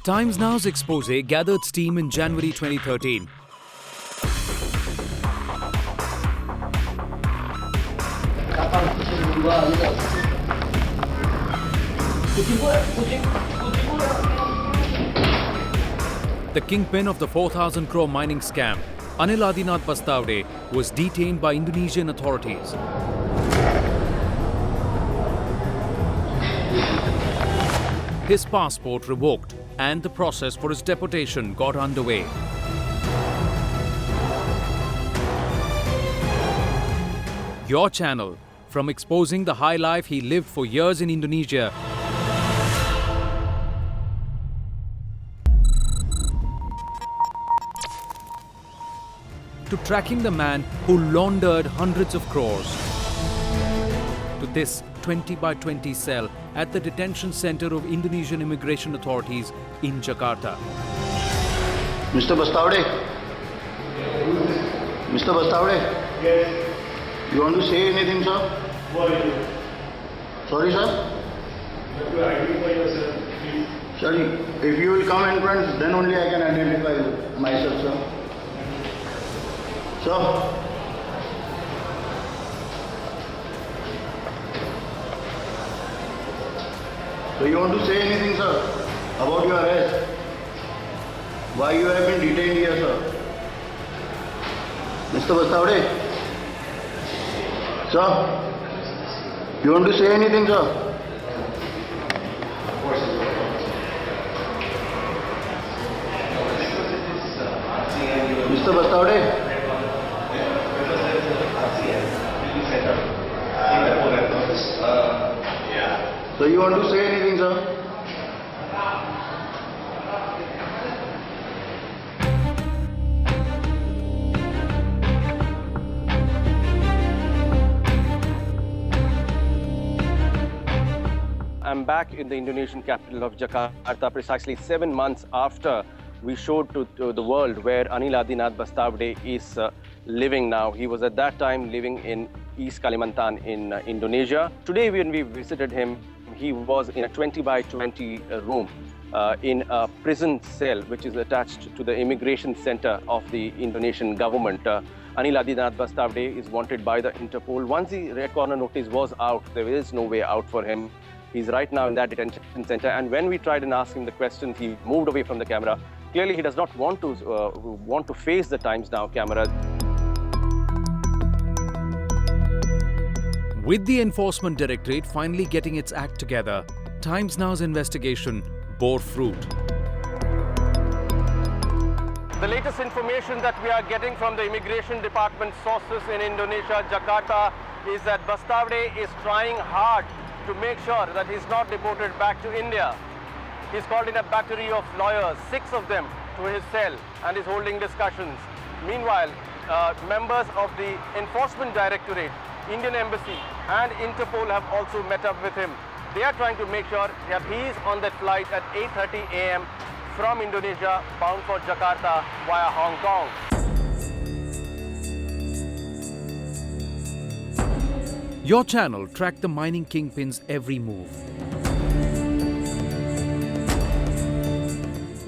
Times Now's expose gathered steam in January 2013. The kingpin of the 4,000 crore mining scam, Anil Bastawade, was detained by Indonesian authorities. His passport revoked and the process for his deportation got underway. Your channel, from exposing the high life he lived for years in Indonesia to tracking the man who laundered hundreds of crores, to this 20 by 20 cell at the detention center of Indonesian immigration authorities in Jakarta. Mr. Bastawade? Mr. Bastawade? Yes. You want to say anything, sir? What are you? Sorry, sir? You have to identify yourself, please. Sorry, if you will come in front, then only I can identify myself, sir. Sir? So you want to say anything, sir, about your arrest? Why you have been detained here, sir? Mr. Bastawade? Sir? You want to say anything, sir? Mr. Bastawade? So you want to say anything, sir? I'm back in the Indonesian capital of Jakarta precisely 7 months after we showed to the world where Anil Bastawade is living now. He was at that time living in East Kalimantan in Indonesia. Today when we visited him, he was in a 20 by 20 room in a prison cell which is attached to the immigration center of the Indonesian government. Anil Bastawade is wanted by the Interpol. Once the red corner notice was out, there is no way out for him. He's right now in that detention center, and when we tried and asked him the questions, he moved away from the camera. Clearly, he does not want to face the Times Now camera. With the Enforcement Directorate finally getting its act together, Times Now's investigation bore fruit. The latest information that we are getting from the Immigration Department sources in Indonesia, Jakarta, is that Bastawade is trying hard to make sure that he's not deported back to India. He's called in a battery of lawyers, 6 of them, to his cell and is holding discussions. Meanwhile, members of the Enforcement Directorate, Indian Embassy and Interpol have also met up with him. They are trying to make sure that he is on that flight at 8:30 a.m. from Indonesia, bound for Jakarta via Hong Kong. Your channel tracked the mining kingpin's every move.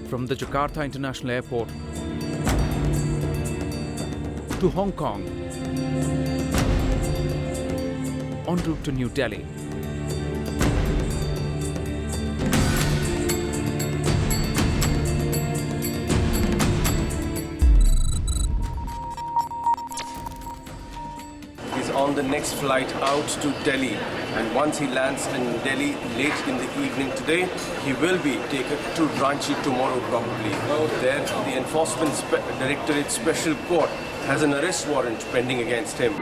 From the Jakarta International Airport to Hong Kong, en route to New Delhi. On the next flight out to Delhi, and once he lands in Delhi late in the evening today, he will be taken to Ranchi tomorrow probably. There, the Enforcement Directorate Special Court has an arrest warrant pending against him.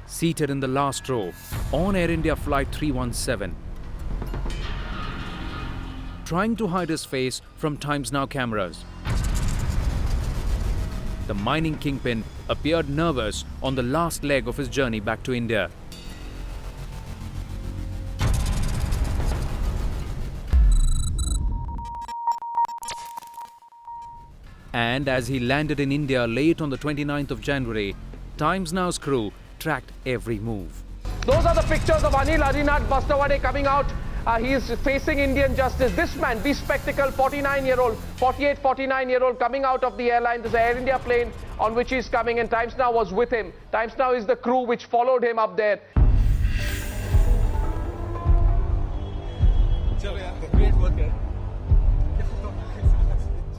Seated in the last row on Air India Flight 317. Trying to hide his face from Times Now cameras, the mining kingpin appeared nervous on the last leg of his journey back to India. And as he landed in India late on the 29th of January, Times Now's crew tracked every move. Those are the pictures of Anil Bastawade coming out. He is facing Indian justice. This man, bespectacled 49-year-old coming out of the airline. This is an Air India plane on which he's coming, and Times Now was with him. Times Now is the crew which followed him up there.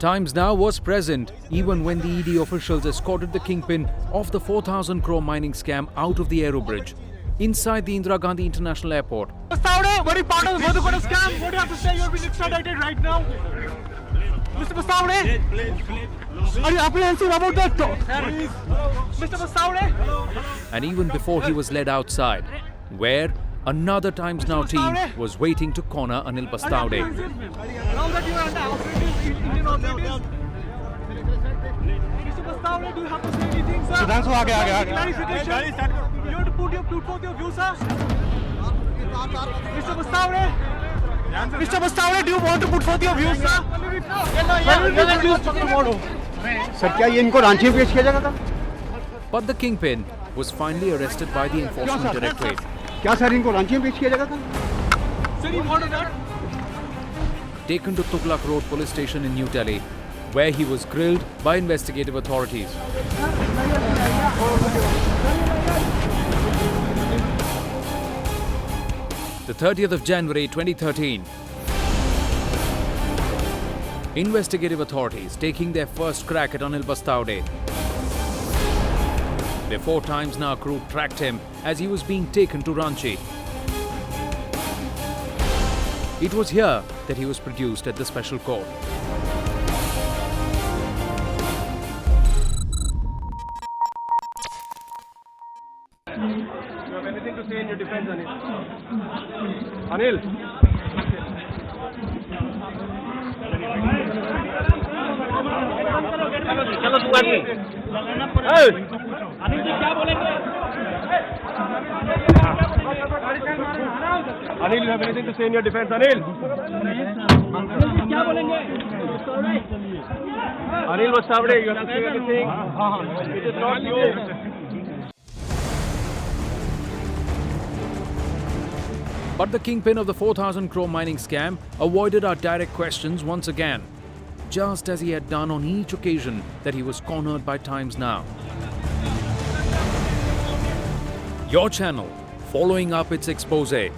Times Now was present even when the ED officials escorted the Kingpin of the 4,000 crore mining scam out of the Aero Bridge inside the Indira Gandhi International Airport. Bastawade, very part of the Madhukara scam. What do you have to say? You have been extradited right now. Mr. Bastawade, are you apprehensive about that? Mr. Bastawade? And even before he was led outside, where another Times Now team was waiting to corner Anil Bastawade. Now that you are under operative Indian authorities, Mr. Bastawade, do you have to say anything, sir? Clarification. You have to put forth your view, sir. Mr. Bastawade, do you want to put forth your view, sir? Sir क्या ये इनको रांची में पेश किया जाएगा था? But the Kingpin was finally arrested by the Enforcement Directorate. क्या sir इनको रांची में पेश किया जाएगा था? Sir, you wanted that? Taken to Tughlaq Road police station in New Delhi, where he was grilled by investigative authorities. The 30th of January 2013. Investigative authorities taking their first crack at Anil Bastawade. Before Times Now crew tracked him as he was being taken to Ranchi. It was here that he was produced at the special court. You have anything to say in your defense, Anil? Anil? Anil, you have anything to say in your defense, Anil? Anil Bastawade, you have to say anything? It is not you. But the Kingpin of the 4,000 crore mining scam avoided our direct questions once again, just as he had done on each occasion that he was cornered by Times Now. Your channel following up its expose,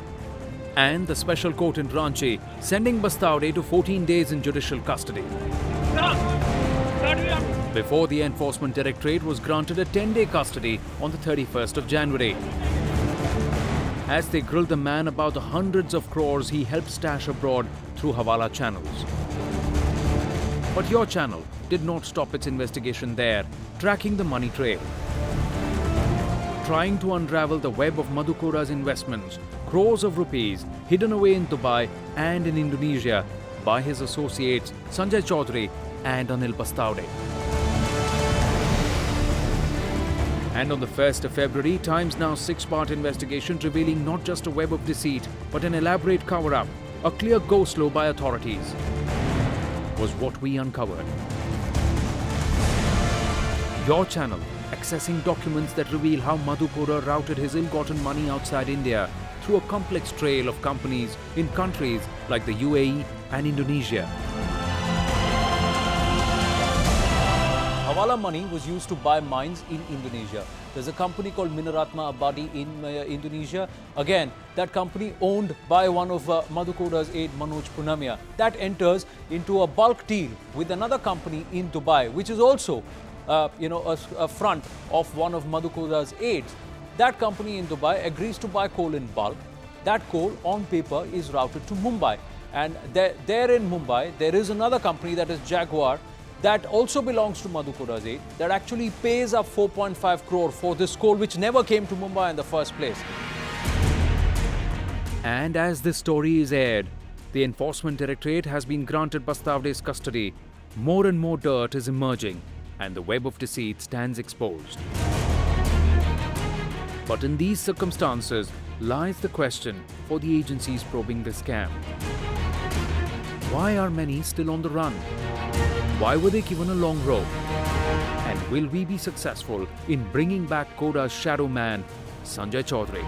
and the special court in Ranchi sending Bastawade to 14 days in judicial custody. Before the Enforcement Directorate was granted a 10-day custody on the 31st of January. As they grilled the man about the hundreds of crores he helped stash abroad through Hawala channels. But your channel did not stop its investigation there, tracking the money trail. Trying to unravel the web of Madhukora's investments, crores of rupees hidden away in Dubai and in Indonesia by his associates Sanjay Chaudhary and Anil Bastawade. And on the 1st of February, Times Now's 6-part investigation revealing not just a web of deceit, but an elaborate cover-up, a clear go-slow by authorities, was what we uncovered. Your channel accessing documents that reveal how Madhukora routed his ill-gotten money outside India through a complex trail of companies in countries like the UAE and Indonesia. Hawala money was used to buy mines in Indonesia. There's a company called Minaratma Abadi in Indonesia. Again, that company owned by one of Madhukora's aide, Manoj Punamia. That enters into a bulk deal with another company in Dubai, which is also a front of one of Madhukora's aides. That company in Dubai agrees to buy coal in bulk. That coal, on paper, is routed to Mumbai. And there in Mumbai, there is another company that is Jaguar, that also belongs to Madhukora's aide, that actually pays up 4.5 crore for this coal which never came to Mumbai in the first place. And as this story is aired, the Enforcement Directorate has been granted Bastawade's custody. More and more dirt is emerging and the web of deceit stands exposed. But in these circumstances lies the question for the agencies probing the scam. Why are many still on the run? Why were they given a long rope? And will we be successful in bringing back Koda's shadow man, Sanjay Chaudhary?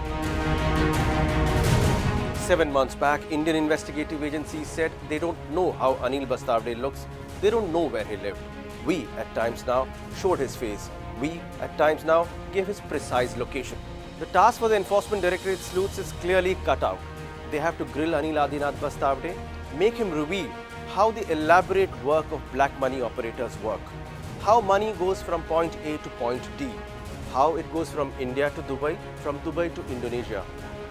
7 months back, Indian investigative agencies said they don't know how Anil Bastawade looks. They don't know where he lived. We, at times now, showed his face. We, at times now, gave his precise location. The task for the Enforcement Directorate sleuths is clearly cut out. They have to grill Anil Adinath Bastawade, make him reveal how the elaborate work of black money operators work. How money goes from point A to point D. How it goes from India to Dubai, from Dubai to Indonesia.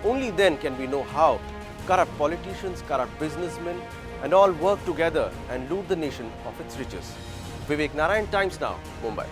Only then can we know how corrupt politicians, corrupt businessmen and all work together and loot the nation of its riches. Vivek Narayan, Times Now, Mumbai.